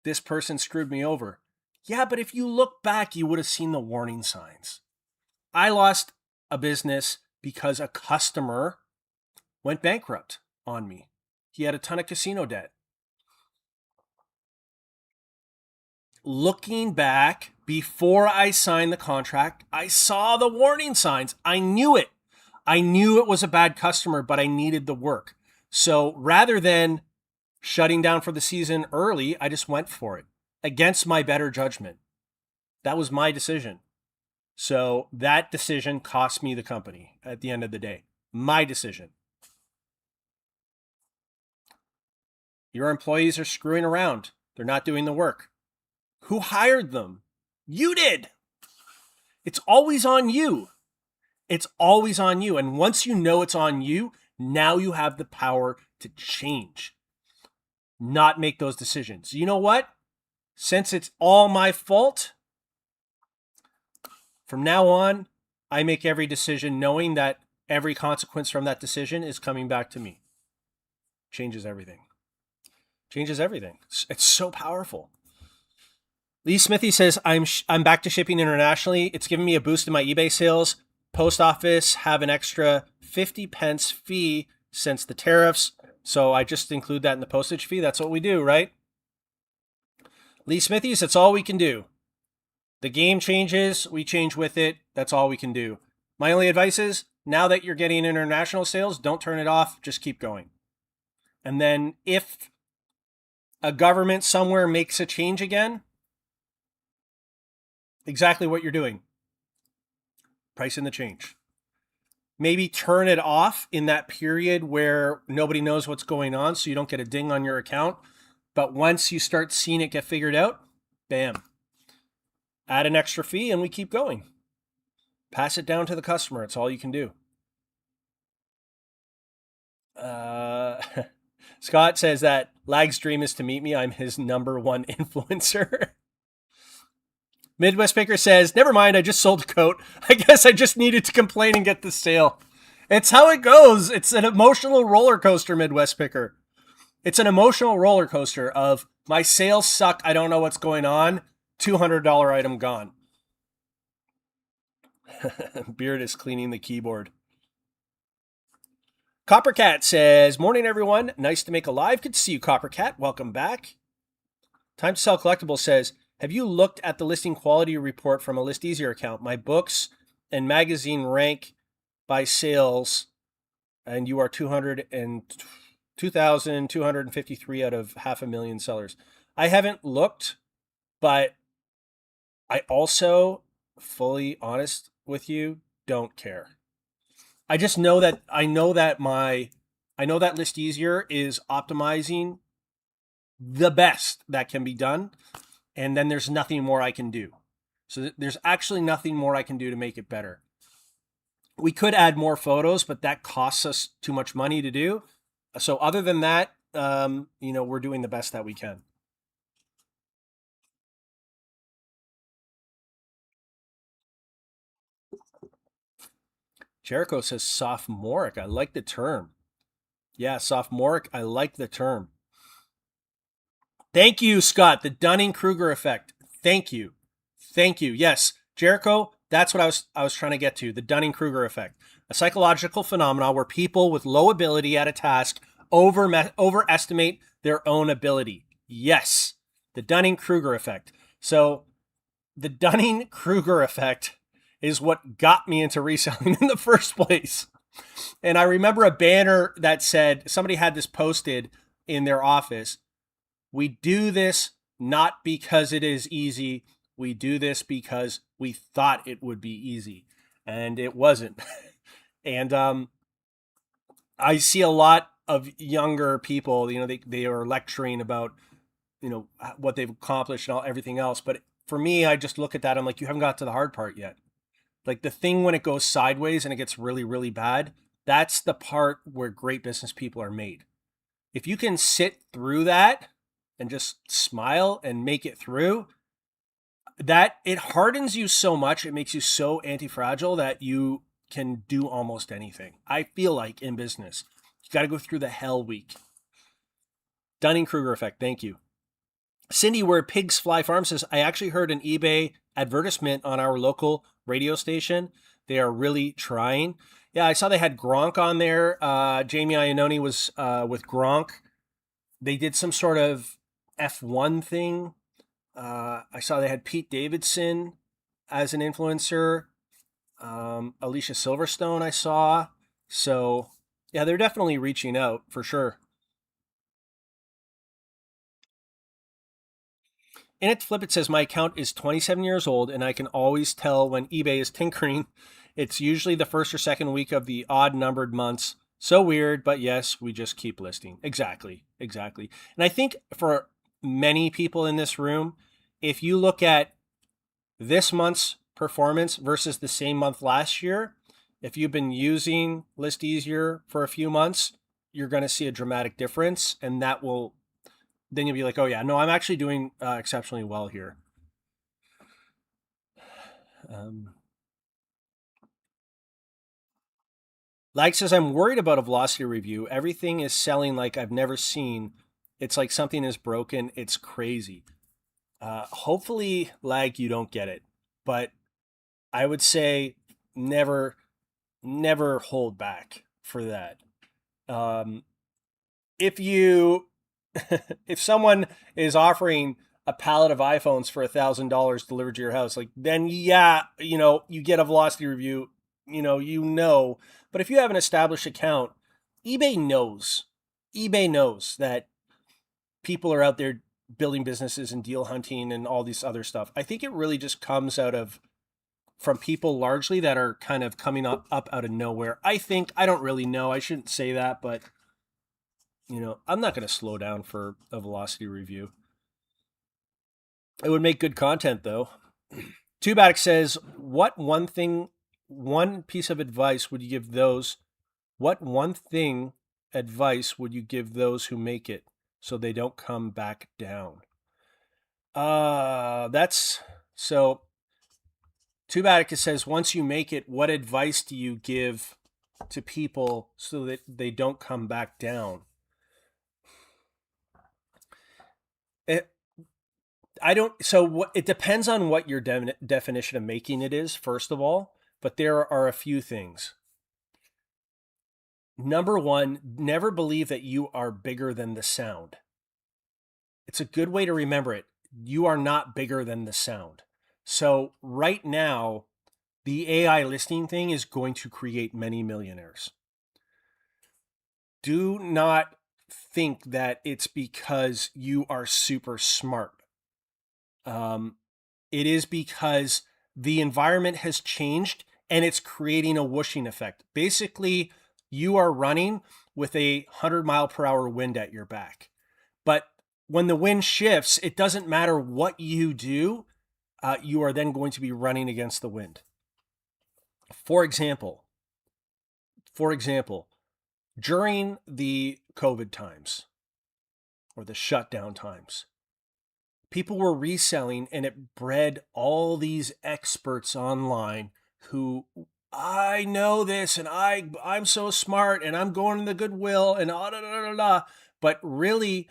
This person screwed me over. Yeah, but if you look back, you would have seen the warning signs. I lost a business because a customer went bankrupt on me. He had a ton of casino debt. Looking back, before I signed the contract, I saw the warning signs. I knew it. I knew it was a bad customer, but I needed the work. So rather than shutting down for the season early, I just went for it against my better judgment. That was my decision. So that decision cost me the company at the end of the day. My decision. Your employees are screwing around. They're not doing the work. Who hired them? You did. It's always on you. It's always on you. And once you know it's on you, Now you have the power to change, not make those decisions. You know what? Since it's all my fault, from now on, I make every decision knowing that every consequence from that decision is coming back to me. Changes everything. Changes everything. It's so powerful. Lee Smithy says, I'm back to shipping internationally. It's given me a boost in my eBay sales. Post office have an extra 50 pence fee since the tariffs. So I just include that in the postage fee. That's what we do, right? Lee Smithies, that's all we can do. The game changes, we change with it. That's all we can do. My only advice is, now that you're getting international sales, don't turn it off. Just keep going. And then if a government somewhere makes a change again, exactly what you're doing. Price in the change. Maybe turn it off in that period where nobody knows what's going on so you don't get a ding on your account. But once you start seeing it get figured out, bam. Add an extra fee and we keep going. Pass it down to the customer. It's all you can do. Scott says that Lag's dream is to meet me. I'm his #1 influencer. Midwest Picker says, never mind, I just sold a coat. I guess I just needed to complain and get the sale. It's how it goes. It's an emotional roller coaster, Midwest Picker. It's an emotional roller coaster of my sales suck. I don't know what's going on. $200 item gone. Beard is cleaning the keyboard. Coppercat says, morning, everyone. Nice to make a live. Good to see you, Coppercat. Welcome back. Time to Sell Collectibles says, have you looked at the listing quality report from a List Easier account? My books and magazine rank by sales, and you are 2,253 out of 500,000 sellers. I haven't looked, but I also, fully honest with you, don't care. I just know that I know that List Easier is optimizing the best that can be done. And then there's nothing more I can do. So there's actually nothing more I can do to make it better. We could add more photos, but that costs us too much money to do. So other than that, we're doing the best that we can. Jericho says sophomoric. I like the term. Yeah, sophomoric. I like the term. Thank you, Scott. The Dunning-Kruger effect. Thank you. Yes, Jericho, that's what I was trying to get to. The Dunning-Kruger effect. A psychological phenomenon where people with low ability at a task overestimate their own ability. Yes, the Dunning-Kruger effect. So the Dunning-Kruger effect is what got me into reselling in the first place. And I remember a banner that said, somebody had this posted in their office. We do this not because it is easy. We do this because we thought it would be easy, and it wasn't. And I see a lot of younger people, they are lecturing about, what they've accomplished and everything else. But for me, I just look at that. I'm like, you haven't got to the hard part yet. Like the thing when it goes sideways and it gets really, really bad, that's the part where great business people are made. If you can sit through that and just smile and make it through, that it hardens you so much. It makes you so anti-fragile that you can do almost anything. I feel like in business, you got to go through the hell week. Dunning-Kruger effect. Thank you. Cindy, where pigs fly farm says, I actually heard an eBay advertisement on our local radio station. They are really trying. Yeah, I saw they had Gronk on there. Jamie Iannone was with Gronk. They did some sort of F1 thing. I saw they had Pete Davidson as an influencer. Alicia Silverstone I saw. So yeah, they're definitely reaching out for sure. In it flip, it says my account is 27 years old and I can always tell when eBay is tinkering. It's usually the first or second week of the odd numbered months. So weird, but yes, we just keep listing. Exactly. And I think for many people in this room, if you look at this month's performance versus the same month last year, If you've been using List Easier for a few months, you're going to see a dramatic difference, and that will then you'll be like, oh yeah, no, I'm actually doing exceptionally well here. Um, like says, I'm worried about a velocity review. Everything is selling like I've never seen. It's like something is broken. It's crazy. Hopefully, lag, you don't get it, but I would say never, never hold back for that. Um, if you if someone is offering a pallet of iPhones for $1,000 delivered to your house, like then yeah, you get a velocity review, But if you have an established account, eBay knows. eBay knows that people are out there building businesses and deal hunting and all this other stuff. I think it really just comes out of from people largely that are kind of coming up out of nowhere. I don't really know. I shouldn't say that, but I'm not going to slow down for a velocity review. It would make good content though. Tubatic says, one piece of advice would you give those? What one thing advice would you give those who make it so they don't come back down? That's so. Tubatic says, once you make it, what advice do you give to people so that they don't come back down? It, I don't. So what? It depends on what your definition of making it is, first of all. But there are a few things. Number one, never believe that you are bigger than the sound. It's a good way to remember it. You are not bigger than the sound. So right now, the AI listing thing is going to create many millionaires. Do not think that it's because you are super smart. It is because the environment has changed and it's creating a whooshing effect. Basically, you are running with a 100-mile-per-hour wind at your back. But when the wind shifts, it doesn't matter what you do, you are then going to be running against the wind. For example, during the COVID times or the shutdown times, people were reselling and it bred all these experts online who I know this and I'm so smart and I'm going to the Goodwill and but really,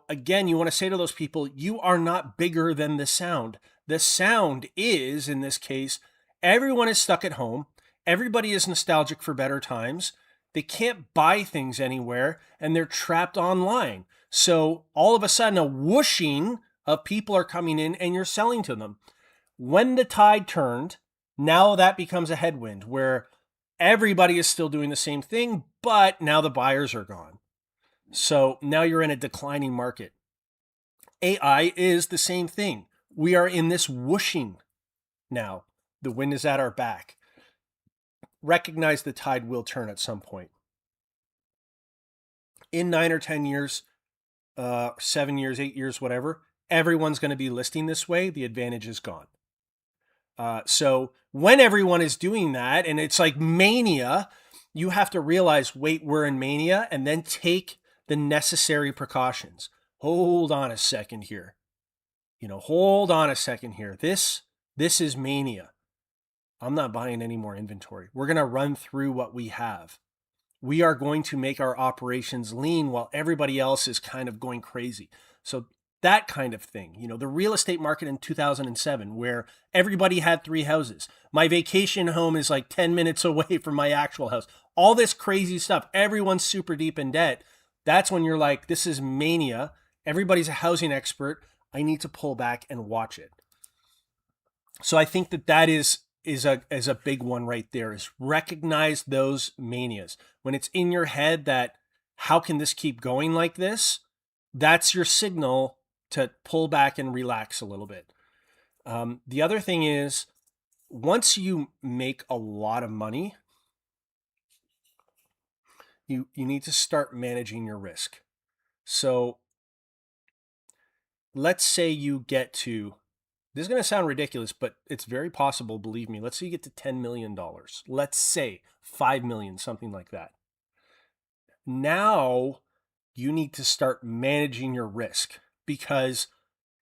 again, you want to say to those people, you are not bigger than the sound. The sound is, in this case, everyone is stuck at home. Everybody is nostalgic for better times. They can't buy things anywhere and they're trapped online. So all of a sudden, a whooshing of people are coming in and you're selling to them. When the tide turned, now that becomes a headwind where everybody is still doing the same thing, but now the buyers are gone. So now you're in a declining market. AI is the same thing. We are in this whooshing now. The wind is at our back. Recognize the tide will turn at some point. In 9 or 10 years, 7 years, 8 years, whatever, everyone's going to be listing this way. The advantage is gone. So when everyone is doing that and it's like mania, you have to realize, wait, we're in mania, and then take the necessary precautions. Hold on a second here. Hold on a second here. This is mania. I'm not buying any more inventory. We're going to run through what we have. We are going to make our operations lean while everybody else is kind of going crazy. So that kind of thing, the real estate market in 2007, where everybody had 3 houses. My vacation home is like 10 minutes away from my actual house. All this crazy stuff. Everyone's super deep in debt. That's when you're like, this is mania. Everybody's a housing expert. I need to pull back and watch it. So I think that is a big one right there, is recognize those manias. When it's in your head that how can this keep going like this? That's your signal to pull back and relax a little bit. The other thing is, once you make a lot of money, you need to start managing your risk. So let's say you get to This is going to sound ridiculous, but it's very possible, believe me. Let's say you get to $10 million. Let's say 5 million, something like that. Now you need to start managing your risk because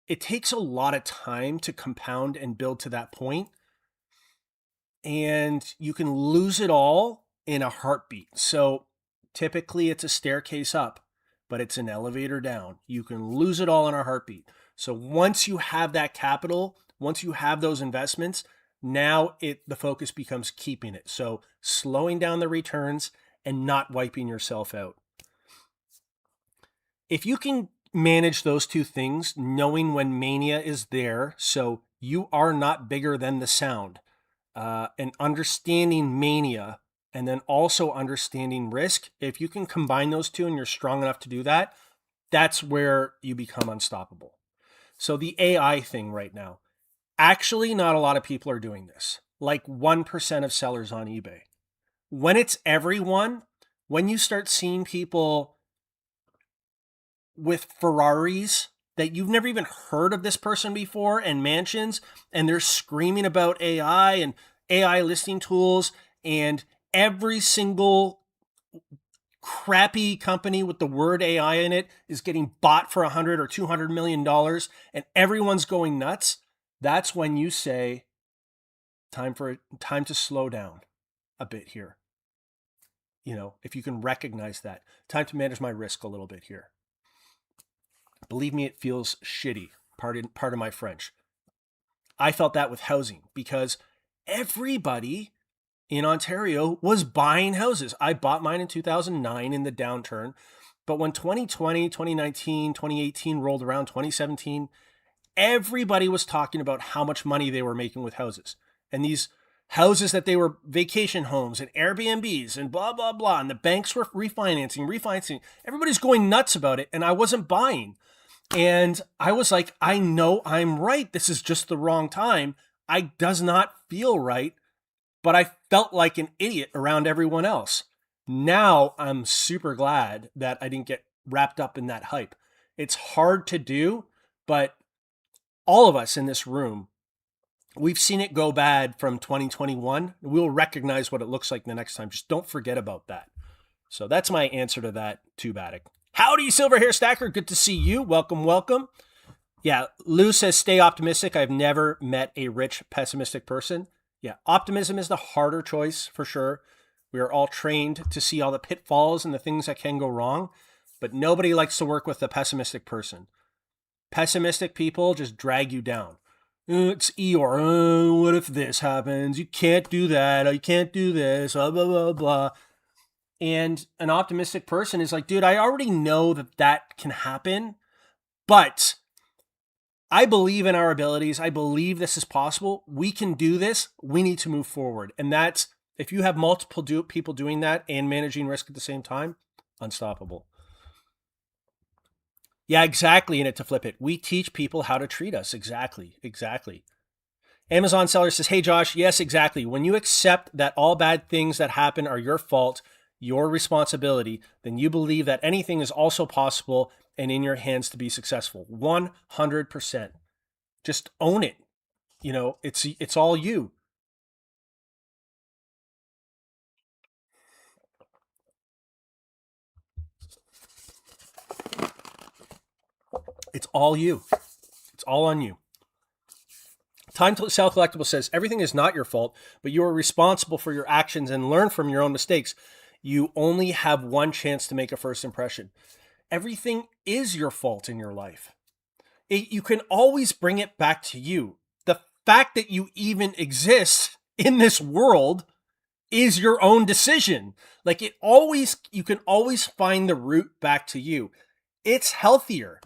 it takes a lot of time to compound and build to that point, and you can lose it all in a heartbeat. So typically it's a staircase up, but it's an elevator down. You can lose it all in a heartbeat. So once you have that capital, once you have those investments, now the focus becomes keeping it. So slowing down the returns and not wiping yourself out. If you can manage those two things, knowing when mania is there, so you are not bigger than the sound, and understanding mania, and then also understanding risk, if you can combine those two and you're strong enough to do that, that's where you become unstoppable. So the AI thing right now, actually not a lot of people are doing this. Like 1% of sellers on eBay. When it's everyone, when you start seeing people with Ferraris that you've never even heard of this person before and mansions, and they're screaming about AI and AI listing tools, and every single crappy company with the word AI in it is getting bought for $100 or $200 million, and everyone's going nuts. That's when you say, time to slow down a bit here. If you can recognize that, time to manage my risk a little bit here. Believe me, it feels shitty. Pardon my French. I felt that with housing because everybody in Ontario was buying houses. I bought mine in 2009 in the downturn. But when 2020, 2019, 2018 rolled around, 2017, everybody was talking about how much money they were making with houses. And these houses that they were vacation homes and Airbnbs and blah, blah, blah. And the banks were refinancing. Everybody's going nuts about it. And I wasn't buying. And I was like, I know I'm right. This is just the wrong time. I does not feel right. But I felt like an idiot around everyone else. Now I'm super glad that I didn't get wrapped up in that hype. It's hard to do, but all of us in this room, we've seen it go bad from 2021. We'll recognize what it looks like the next time. Just don't forget about that. So that's my answer to that, too bad. Howdy, Silver Hair Stacker. Good to see you. Welcome, welcome. Yeah, Lou says, stay optimistic. I've never met a rich, pessimistic person. Yeah, optimism is the harder choice for sure. We are all trained to see all the pitfalls and the things that can go wrong, but nobody likes to work with a pessimistic person. Pessimistic people just drag you down. It's Eeyore. What if this happens? You can't do that. You can't do this. Blah, blah, blah, blah. And an optimistic person is like, dude, I already know that can happen, but I believe in our abilities. I believe this is possible. We can do this. We need to move forward. And that's, if you have multiple people doing that and managing risk at the same time, unstoppable. Yeah, exactly. In it to flip it. We teach people how to treat us. Exactly. Amazon seller says, hey, Josh, yes, exactly. When you accept that all bad things that happen are your fault, your responsibility, then you believe that anything is also possible and in your hands to be successful. 100%. Just own it. It's all you. It's all you. It's all on you. Time to Sell Collectible says, everything is not your fault, but you are responsible for your actions and learn from your own mistakes. You only have one chance to make a first impression. Everything is your fault in your life. You can always bring it back to you. The fact that you even exist in this world is your own decision. You can always find the route back to you. It's healthier.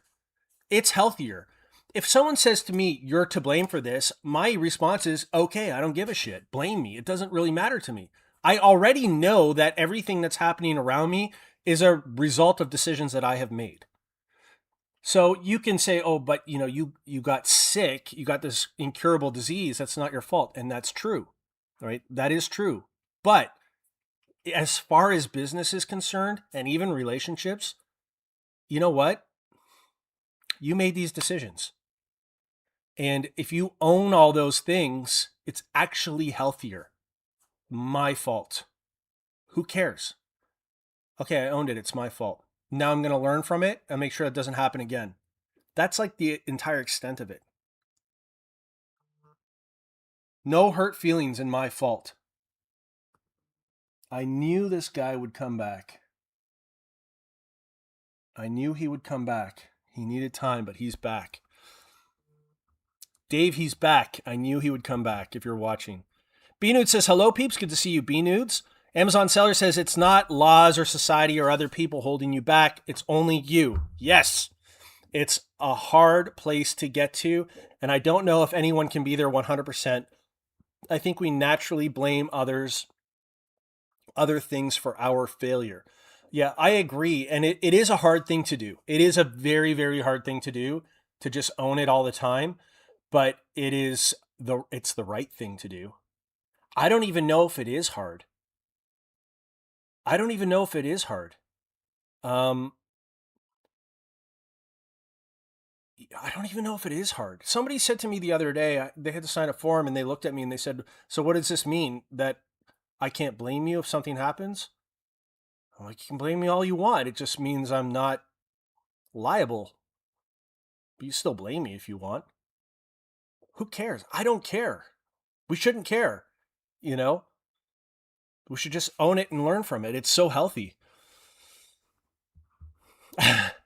If someone says to me, you're to blame for this, my response is, okay, I don't give a shit. Blame me. It doesn't really matter to me. I already know that everything that's happening around me is a result of decisions that I have made. So you can say, oh, but you got sick, you got this incurable disease, that's not your fault. And that's true, right? That is true. But as far as business is concerned, and even relationships, you know what? You made these decisions. And if you own all those things, it's actually healthier. My fault. Who cares? Okay, I owned it. It's my fault. Now I'm going to learn from it and make sure it doesn't happen again. That's like the entire extent of it. No hurt feelings and my fault. I knew this guy would come back. I knew he would come back. He needed time, but he's back. Dave, he's back. I knew he would come back if you're watching. B-Nude says, hello, peeps. Good to see you, B-Nudes. Amazon seller says, it's not laws or society or other people holding you back. It's only you. Yes. It's a hard place to get to, and I don't know if anyone can be there 100%. I think we naturally blame others, other things for our failure. Yeah, I agree. And it is a hard thing to do. It is a very, very hard thing to do, to just own it all the time. But it's the right thing to do. I don't even know if it is hard. I don't even know if it is hard. I don't even know if it is hard. Somebody said to me the other day, they had to sign a form and they looked at me and they said, so what does this mean? That I can't blame you if something happens? I'm like, you can blame me all you want. It just means I'm not liable. But you still blame me if you want. Who cares? I don't care. We shouldn't care. You know, we should just own it and learn from it. It's so healthy.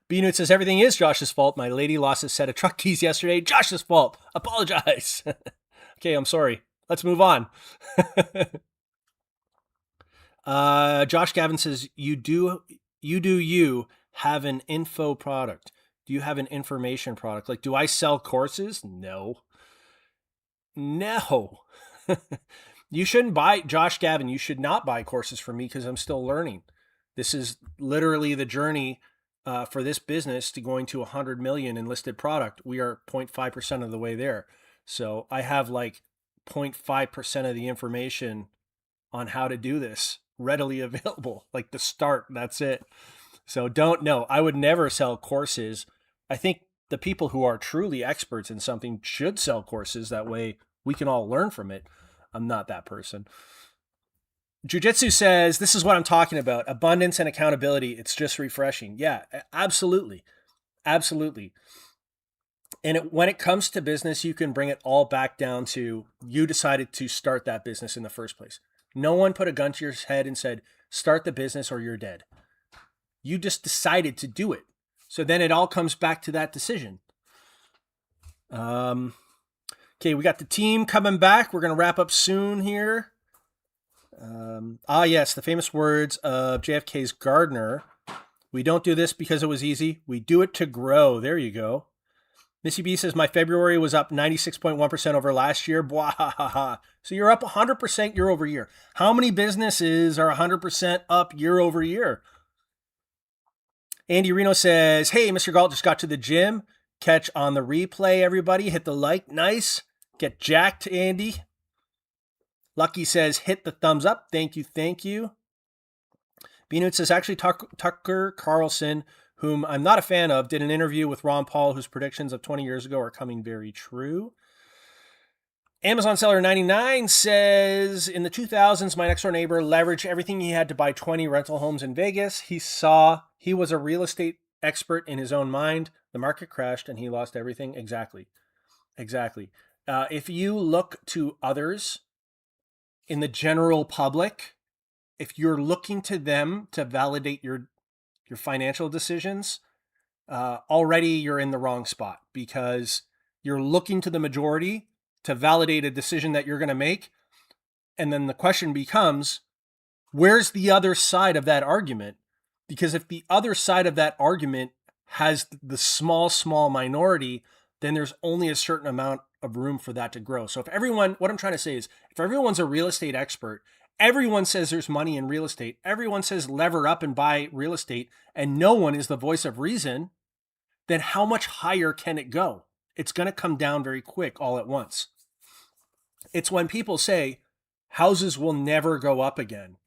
B-Newt says, everything is Josh's fault. My lady lost a set of truck keys yesterday. Josh's fault. Apologize. Okay, I'm sorry. Let's move on. Josh Gavin says, you have an info product. Do you have an information product? Like, do I sell courses? No. You shouldn't buy, Josh Gavin, you should not buy courses from me because I'm still learning. This is literally the journey for this business to going to 100 million in listed product. We are 0.5% of the way there. So I have like 0.5% of the information on how to do this readily available, like the start. That's it. So I would never sell courses. I think the people who are truly experts in something should sell courses. That way we can all learn from it. I'm not that person. Jiu-Jitsu says, this is what I'm talking about. Abundance and accountability. It's just refreshing. Yeah, absolutely. Absolutely. And when it comes to business, you can bring it all back down to you decided to start that business in the first place. No one put a gun to your head and said, start the business or you're dead. You just decided to do it. So then it all comes back to that decision. Okay, we got the team coming back. We're going to wrap up soon here. Yes, the famous words of JFK's Gardner. We don't do this because it was easy. We do it to grow. There you go. Missy B says, my February was up 96.1% over last year. Blah. So you're up 100% year over year. How many businesses are 100% up year over year? Andy Reno says, hey, Mr. Galt just got to the gym. Catch on the replay, everybody. Hit the like. Nice. Get jacked, Andy. Lucky says, hit the thumbs up. Thank you. Thank you. B-Newt says, actually, Tucker Carlson, whom I'm not a fan of, did an interview with Ron Paul, whose predictions of 20 years ago are coming very true. Amazon Seller 99 says, in the 2000s, my next door neighbor leveraged everything he had to buy 20 rental homes in Vegas. He was a real estate expert in his own mind. The market crashed and he lost everything. Exactly. If you look to others in the general public, if you're looking to them to validate your financial decisions, already you're in the wrong spot, because you're looking to the majority to validate a decision that you're going to make. And then the question becomes, where's the other side of that argument? Because if the other side of that argument has the small minority, then there's only a certain amount of room for that to grow. So what I'm trying to say is, if everyone's a real estate expert, everyone says there's money in real estate, everyone says lever up and buy real estate, and no one is the voice of reason, then how much higher can it go? It's going to come down very quick all at once. It's when people say houses will never go up again.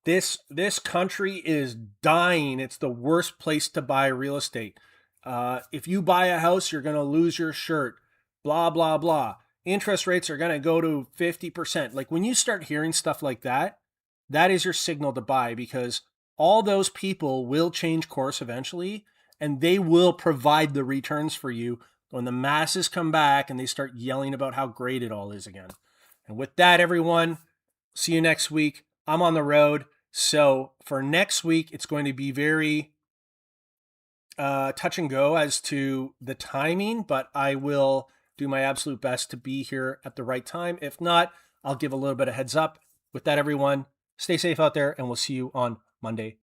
This country is dying. It's the worst place to buy real estate. If you buy a house, you're going to lose your shirt. blah, blah, blah. Interest rates are going to go to 50%. Like when you start hearing stuff like that, that is your signal to buy, because all those people will change course eventually and they will provide the returns for you when the masses come back and they start yelling about how great it all is again. And with that, everyone, see you next week. I'm on the road. So for next week, it's going to be very touch and go as to the timing, but I will do my absolute best to be here at the right time. If not, I'll give a little bit of heads up. With that, everyone, stay safe out there, and we'll see you on Monday.